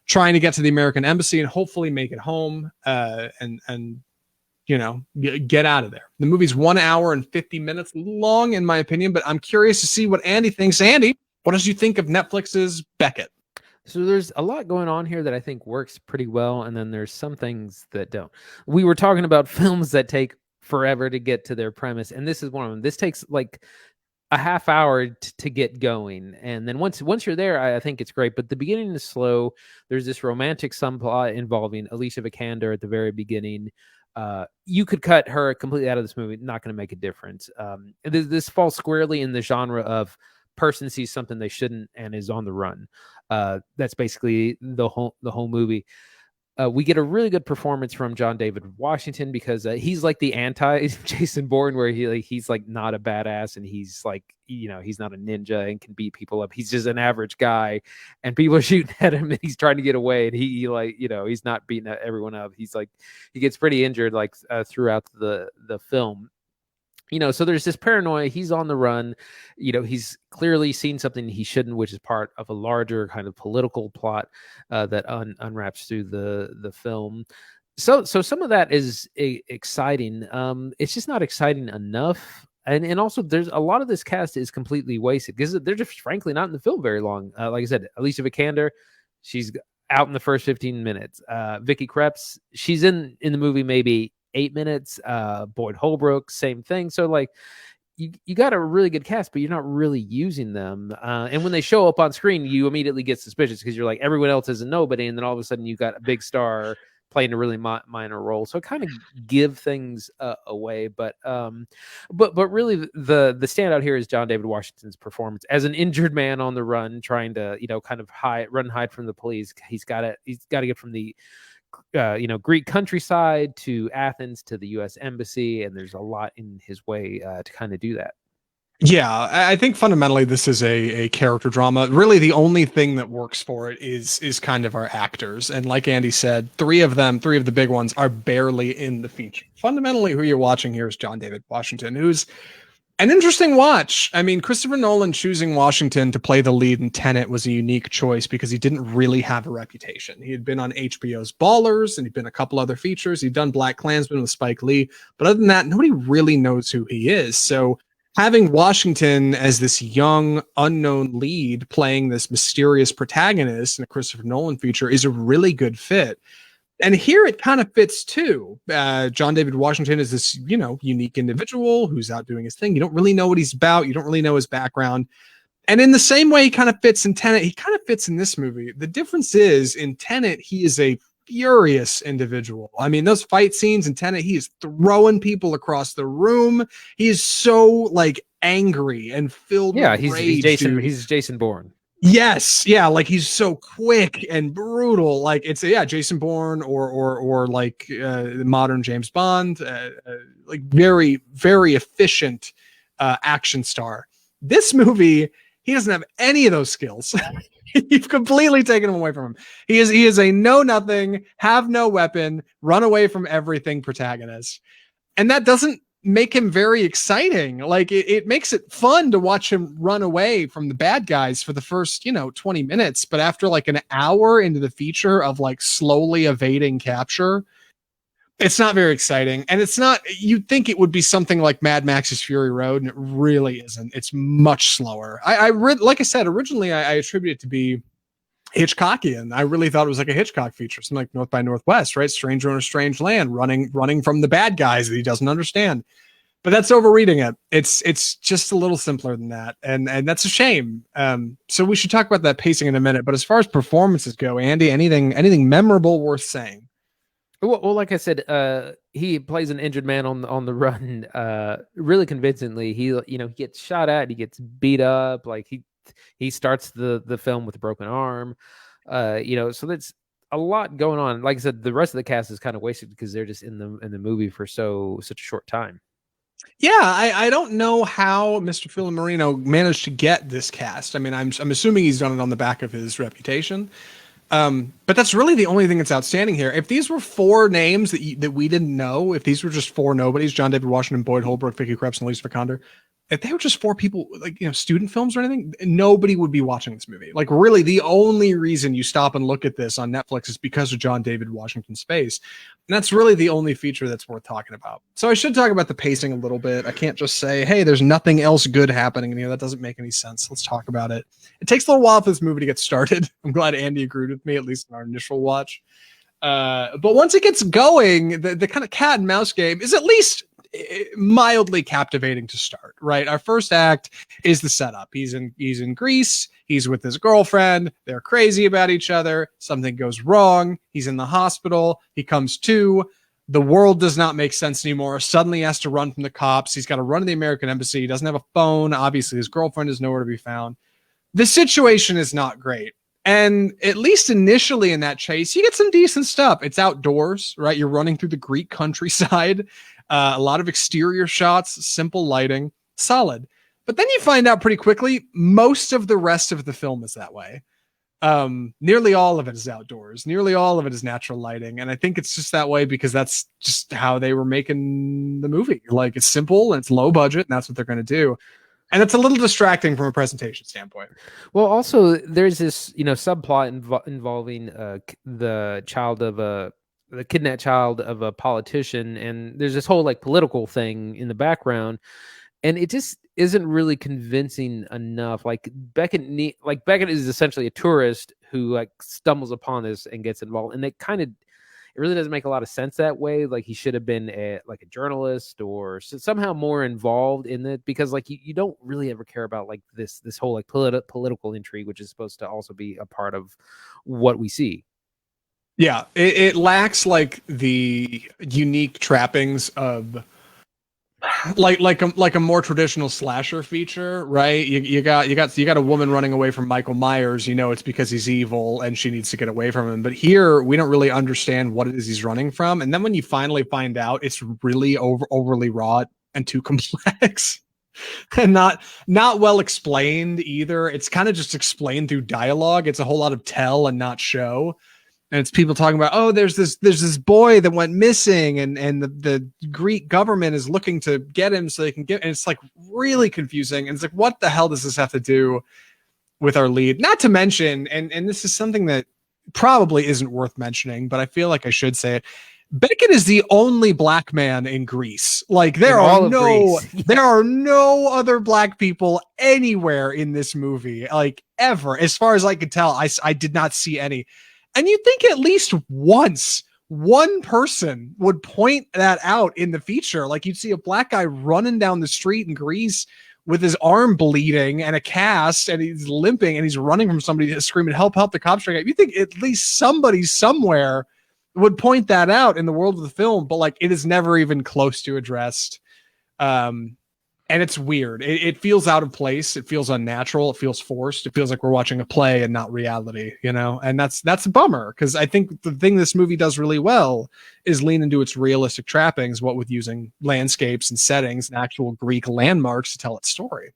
trying to get to the American embassy and hopefully make it home, and you know, get out of there. The movie's 1 hour and 50 minutes long, in my opinion, but I'm curious to see what Andy thinks. Andy, what did you think of Netflix's Beckett? So there's a lot going on here that I think works pretty well, and then there's some things that don't. We were talking about films that take forever to get to their premise, and this is one of them. This takes like a half hour to get going, and then once you're there, I think it's great. But the beginning is slow. There's this romantic subplot involving Alicia Vikander at the very beginning. You could cut her completely out of this movie, not going to make a difference. This falls squarely in the genre of person sees something they shouldn't and is on the run. That's basically the whole movie. We get a really good performance from John David Washington because he's like the anti Jason Bourne, where he's like not a badass, and he's like, you know, he's not a ninja and can beat people up. He's just an average guy, and people are shooting at him, and he's trying to get away, and he like, you know, he's not beating everyone up. He's like, he gets pretty injured like throughout the film. You know, so there's this paranoia. He's on the run. You know, he's clearly seen something he shouldn't, which is part of a larger kind of political plot that unwraps through the film. So some of that is exciting. It's just not exciting enough. And also, there's a lot of this cast is completely wasted because they're just frankly not in the film very long. Like I said, Alicia Vikander, she's out in the first 15 minutes. Vicky Krieps, she's in the movie maybe 8 minutes. Boyd Holbrook, same thing. So like you got a really good cast, but you're not really using them. And when they show up on screen, you immediately get suspicious because you're like, everyone else is a nobody, and then all of a sudden you got a big star playing a really minor role. So kind of give things away. But really the standout here is John David Washington's performance as an injured man on the run, trying to, you know, kind of hide from the police. He's got to get from the Greek countryside to Athens to the U.S. Embassy, and there's a lot in his way to kind of do that. Yeah, I think fundamentally this is a character drama. Really, the only thing that works for it is kind of our actors. And like Andy said, three of the big ones are barely in the feature. Fundamentally, who you're watching here is John David Washington, who's an interesting watch. I mean, Christopher Nolan choosing Washington to play the lead in Tenet was a unique choice because he didn't really have a reputation. He had been on HBO's Ballers, and he'd been a couple other features. He'd done Black Klansman with Spike Lee. But other than that, nobody really knows who he is. So having Washington as this young, unknown lead playing this mysterious protagonist in a Christopher Nolan feature is a really good fit. And here it kind of fits too. John David Washington is this, unique individual who's out doing his thing. You don't really know what he's about. You don't really know his background. And in the same way he kind of fits in Tenet, he kind of fits in this movie. The difference is in Tenet, he is a furious individual. I mean, those fight scenes in Tenet, he is throwing people across the room. He is so angry and filled with rage. He's Jason Bourne. Yes, yeah, he's so quick and brutal. It's Jason Bourne or modern James Bond, very very efficient action star. This movie, he doesn't have any of those skills. You've completely taken him away from him. He is a know nothing, have no weapon, run away from everything protagonist, and that doesn't make him very exciting. It makes it fun to watch him run away from the bad guys for the first 20 minutes, but after an hour into the feature of slowly evading capture, it's not very exciting. And it's not, you'd think it would be something like Mad Max's Fury Road, and it really isn't. It's much slower. Like I said, originally I attribute it to be Hitchcockian. I really thought it was like a Hitchcock feature, something like North by Northwest, right? Stranger in a Strange Land, running from the bad guys that he doesn't understand. But that's overreading it. It's just a little simpler than that, and that's a shame. So we should talk about that pacing in a minute. But as far as performances go, Andy, anything memorable worth saying? Well, like I said, he plays an injured man on the run, really convincingly. He gets shot at, he gets beat up, he starts the film with a broken arm, so that's a lot going on. Like I said, the rest of the cast is kind of wasted because they're just in the movie for such a short time. Yeah, I don't know how Mr. Marino managed to get this cast. I mean, I'm assuming he's done it on the back of his reputation. But that's really the only thing that's outstanding here. If these were four names that we didn't know, if these were just four nobodies, John David Washington, Boyd Holbrook, Vicky Krebs, and Lisa Vikander, if they were just four people, like, student films or anything, nobody would be watching this movie. Like, really, the only reason you stop and look at this on Netflix is because of John David Washington's face. And that's really the only feature that's worth talking about. So I should talk about the pacing a little bit. I can't just say, hey, there's nothing else good happening in here. That doesn't make any sense. Let's talk about it. It takes a little while for this movie to get started. I'm glad Andy agreed with me, at least in our initial watch. But once it gets going, the kind of cat and mouse game is at least mildly captivating to start, right? Our first act is the setup. He's in Greece. He's with his girlfriend. They're crazy about each other. Something goes wrong. He's in the hospital. He comes to. The world does not make sense anymore. Suddenly he has to run from the cops. He's got to run to the American embassy. He doesn't have a phone. Obviously, his girlfriend is nowhere to be found. The situation is not great. And at least initially in that chase, you get some decent stuff. It's outdoors, right? You're running through the Greek countryside. A lot of exterior shots, simple lighting, solid. But then you find out pretty quickly, most of the rest of the film is that way. Nearly all of it is outdoors. Nearly all of it is natural lighting. And I think it's just that way because that's just how they were making the movie. Like, it's simple and it's low budget, and that's what they're going to do. And it's a little distracting from a presentation standpoint. Well, also there's this, subplot involving the kidnapped child of a politician, and there's this whole like political thing in the background, and it just isn't really convincing enough. Like Beckett is essentially a tourist who like stumbles upon this and gets involved, and it really doesn't make a lot of sense that way. Like he should have been a journalist or somehow more involved in it, because like you don't really ever care about like this whole like political intrigue, which is supposed to also be a part of what we see. Yeah, it lacks like the unique trappings of like a more traditional slasher feature, right? You got a woman running away from Michael Myers. It's because he's evil and she needs to get away from him. But here we don't really understand what it is he's running from. And then when you finally find out, it's really overly wrought and too complex. And not well explained either. It's kind of just explained through dialogue. It's a whole lot of tell and not show. And it's people talking about, oh, there's this boy that went missing, and the Greek government is looking to get him so they can get. And it's like really confusing. And it's like, what the hell does this have to do with our lead? Not to mention, and this is something that probably isn't worth mentioning, but I feel like I should say it. Beckett is the only black man in Greece. Like there are no other black people anywhere in this movie, like ever. As far as I could tell, I did not see any. And you'd think at least once one person would point that out in the feature. Like you'd see a black guy running down the street in Greece with his arm bleeding and a cast, and he's limping and he's running from somebody screaming, help, the cops are. You think at least somebody somewhere would point that out in the world of the film, but like it is never even close to addressed. And it's weird. It feels out of place. It feels unnatural. It feels forced. It feels like we're watching a play and not reality, and that's a bummer, because I think the thing this movie does really well is lean into its realistic trappings, what with using landscapes and settings and actual Greek landmarks to tell its story.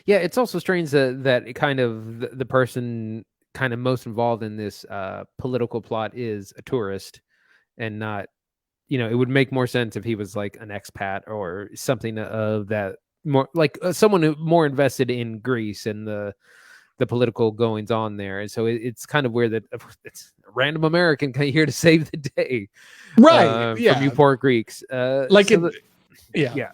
Yeah, it's also strange that it kind of the person kind of most involved in this political plot is a tourist and not, it would make more sense if he was like an expat or something of that, more like someone who more invested in Greece and the political goings on there. And so it's kind of weird that it's a random American here to save the day, right? From you poor Greeks. Yeah.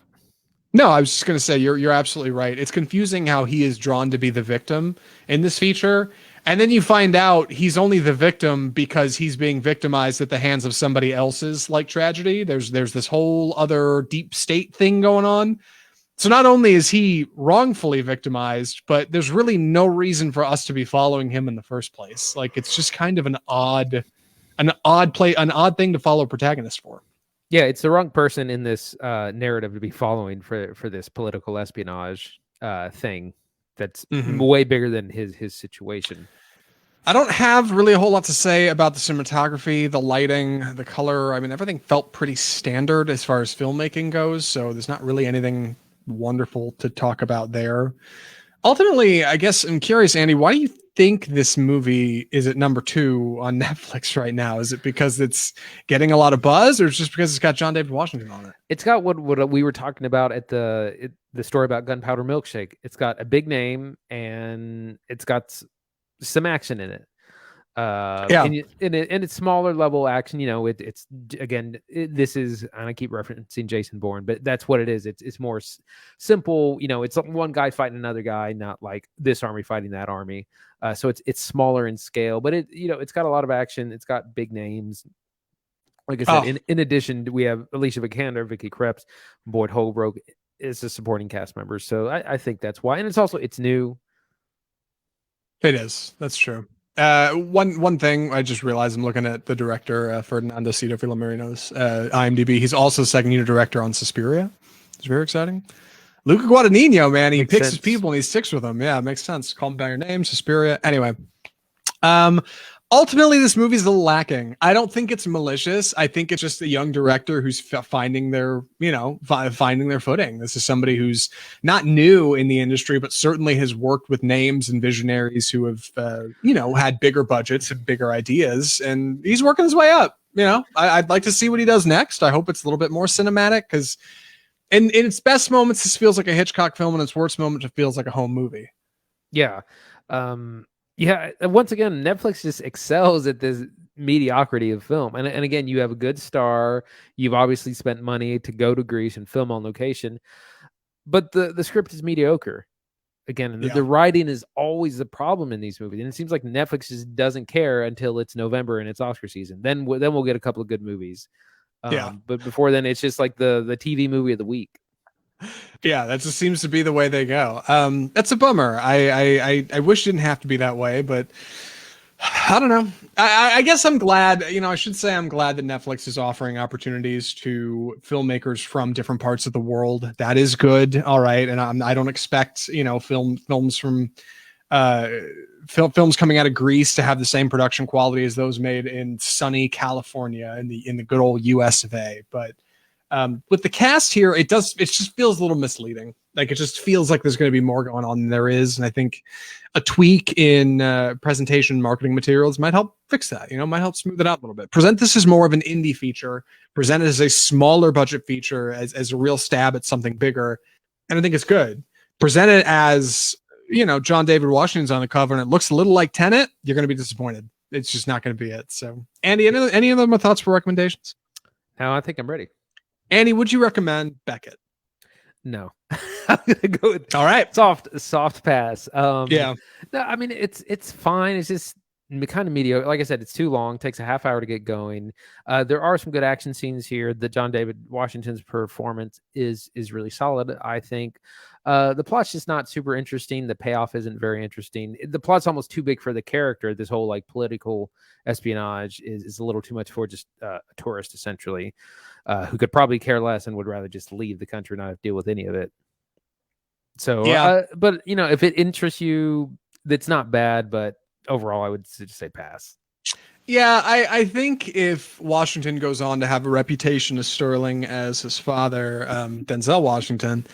No, I was just going to say, you're absolutely right. It's confusing how he is drawn to be the victim in this feature. And then you find out he's only the victim because he's being victimized at the hands of somebody else's like tragedy. There's this whole other deep state thing going on. So not only is he wrongfully victimized, but there's really no reason for us to be following him in the first place. Like it's just kind of an odd thing to follow a protagonist for. Yeah, it's the wrong person in this narrative to be following for this political espionage thing that's way bigger than his situation. I don't have really a whole lot to say about the cinematography, the lighting, the color. I mean, everything felt pretty standard as far as filmmaking goes, so there's not really anything wonderful to talk about there. Ultimately, I guess I'm curious, Andy, why do you think this movie is at number 2 on Netflix right now? Is it because it's getting a lot of buzz, or just because it's got John David Washington on it? It's got what we were talking about at the story about Gunpowder Milkshake. It's got a big name and it's got some action in it. Yeah. And it's smaller level action. You know, it's again, this is, and I keep referencing Jason Bourne, but that's what it is. It's more simple. You know, it's one guy fighting another guy, not like this army fighting that army. So it's smaller in scale, but it's got a lot of action. It's got big names. Like I said, in addition, we have Alicia Vikander, Vicky Krieps, Boyd Holbrook is a supporting cast member. So I think that's why, and it's new. It is. That's true. One thing I just realized, I'm looking at the director, Fernando Cito Filomarino's IMDb. He's also second unit director on Suspiria. It's very exciting. Luca Guadagnino, man, he picks his people and he sticks with them. Yeah, it makes sense. Call me by your name, Suspiria. Anyway, ultimately, this movie's a little lacking. I don't think it's malicious. I think it's just a young director who's finding their footing. This is somebody who's not new in the industry, but certainly has worked with names and visionaries who have, had bigger budgets and bigger ideas, and he's working his way up. I'd like to see what he does next. I hope it's a little bit more cinematic, because in its best moments, this feels like a Hitchcock film, and its worst moments, it feels like a home movie. Yeah. Yeah, once again, Netflix just excels at this mediocrity of film. And again, you have a good star. You've obviously spent money to go to Greece and film on location. But the script is mediocre. Again, and the writing is always the problem in these movies. And it seems like Netflix just doesn't care until it's November and it's Oscar season. Then we'll get a couple of good movies. But before then, it's just like the TV movie of the week. Yeah, that just seems to be the way they go. That's a bummer. I wish it didn't have to be that way, but I don't know. I guess I'm glad, I should say I'm glad that Netflix is offering opportunities to filmmakers from different parts of the world. That is good. All right. And I don't expect, films from films coming out of Greece to have the same production quality as those made in sunny California in the good old US of A. But with the cast here, it just feels a little misleading. Like, it just feels like there's going to be more going on than there is. And I think a tweak in presentation marketing materials might help fix that, might help smooth it out a little bit. Present this as more of an indie feature, present it as a smaller budget feature, as a real stab at something bigger. And I think it's good. Present it as, John David Washington's on the cover and it looks a little like Tenet, you're going to be disappointed. It's just not going to be it. So, Andy, any other more thoughts for recommendations? No, I think I'm ready. Andy, would you recommend Beckett? No. I'm gonna go with all right. Soft pass. Yeah. No, I mean it's fine. It's just kind of mediocre. Like I said, it's too long. Takes a half hour to get going. There are some good action scenes here. The John David Washington's performance is really solid, I think. The plot's just not super interesting. The payoff isn't very interesting. The plot's almost too big for the character. This whole like political espionage is a little too much for just a tourist, essentially, who could probably care less and would rather just leave the country and not have to deal with any of it. So, yeah. But if it interests you, it's not bad. But overall, I would just say pass. Yeah, I think if Washington goes on to have a reputation as sterling as his father, Denzel Washington,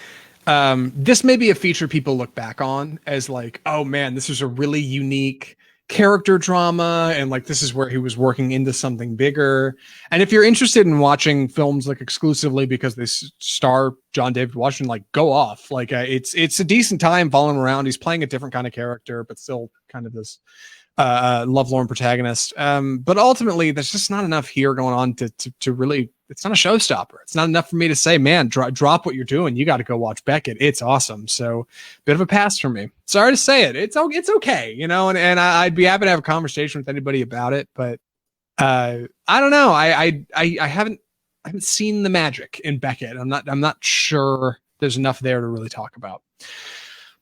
this may be a feature people look back on as like, oh man, this is a really unique character drama, and like this is where he was working into something bigger. And if you're interested in watching films like exclusively because they star John David Washington, like go off. Like it's a decent time following him around. He's playing a different kind of character, but still kind of this lovelorn protagonist. But ultimately, there's just not enough here going on to really. It's not a showstopper. It's not enough for me to say, man, drop what you're doing. You got to go watch Beckett. It's awesome. So, bit of a pass for me. Sorry to say it. It's okay, and I'd be happy to have a conversation with anybody about it. But I don't know. I haven't seen the magic in Beckett. I'm not sure there's enough there to really talk about.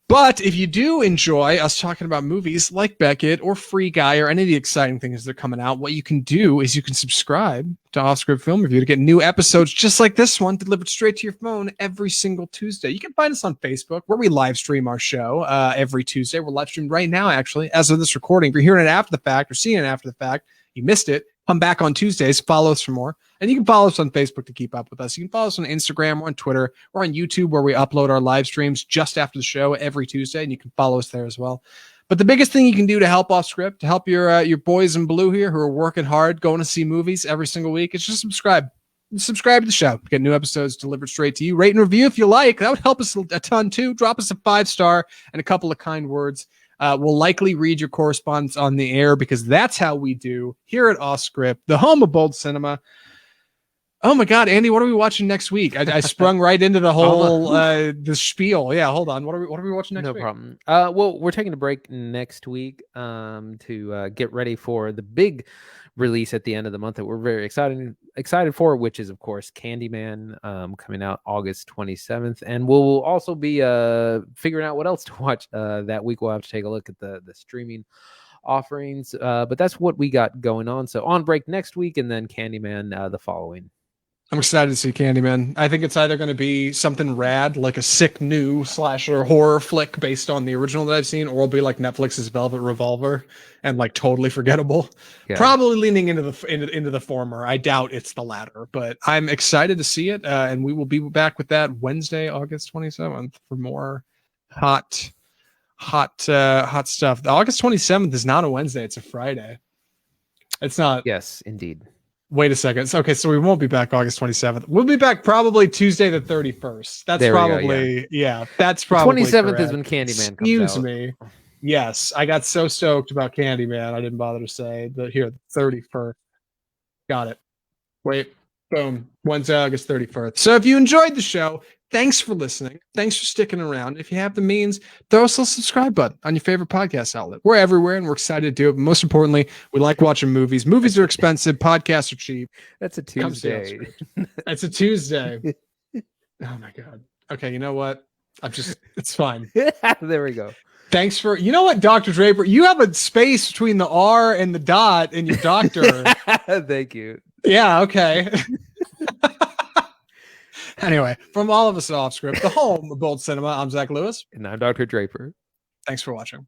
But if you do enjoy us talking about movies like Beckett or Free Guy or any of the exciting things that are coming out, what you can do is you can subscribe to Off Script Film Review to get new episodes just like this one delivered straight to your phone every single Tuesday. You can find us on Facebook where we live stream our show every Tuesday. We're live streamed right now, actually, as of this recording. If you're hearing it after the fact or seeing it after the fact, you missed it. Come back on Tuesdays, follow us for more. And you can follow us on Facebook to keep up with us. You can follow us on Instagram or on Twitter or on YouTube where we upload our live streams just after the show every Tuesday, and you can follow us there as well. But the biggest thing you can do to help Off Script, to help your boys in blue here who are working hard, going to see movies every single week, is just subscribe. Subscribe to the show. Get new episodes delivered straight to you. Rate and review if you like. That would help us a ton too. Drop us a 5-star and a couple of kind words. We'll likely read your correspondence on the air because that's how we do here at Off Script, the home of bold cinema. Oh my God, Andy, what are we watching next week? I sprung right into the whole the spiel. Yeah, hold on. What are we watching next week? No problem. Well, we're taking a break next week to get ready for the big release at the end of the month that we're very excited for, which is of course Candyman, coming out August 27th, and we'll also be figuring out what else to watch that week. We'll have to take a look at the streaming offerings, but that's what we got going on. So on break next week, and then Candyman the following. I'm excited to see Candyman. I think it's either going to be something rad, like a sick new slasher horror flick based on the original that I've seen, or it'll be like Netflix's Velvet Revolver and like totally forgettable. Yeah. Probably leaning into the former. I doubt it's the latter, but I'm excited to see it, and we will be back with that Wednesday, August 27th, for more hot stuff. August 27th is not a Wednesday; it's a Friday. It's not. Yes, indeed. Wait a second. Okay, so we won't be back August 27th. We'll be back probably Tuesday the 31st. That's there probably, yeah, that's probably 27th correct. Is when Candyman Excuse comes out. me. Yes, I got so stoked about Candyman, I didn't bother to say that here, the 31st. Got it. Wait, boom. Wednesday, August 31st. So if you enjoyed the show, thanks for listening. Thanks for sticking around. If you have the means, throw us a subscribe button on your favorite podcast outlet. We're everywhere, and we're excited to do it. But most importantly, we like watching movies. Movies are expensive. Podcasts are cheap. That's a Tuesday. It's a Tuesday. Oh, my God. Okay, you know what? It's fine. There we go. Thanks for, you know what, Dr. Draper? You have a space between the R and the dot in your doctor. Thank you. Yeah, okay. Anyway, from all of us at Off Script, the home of bold cinema, I'm Zach Lewis. And I'm Dr. Draper. Thanks for watching.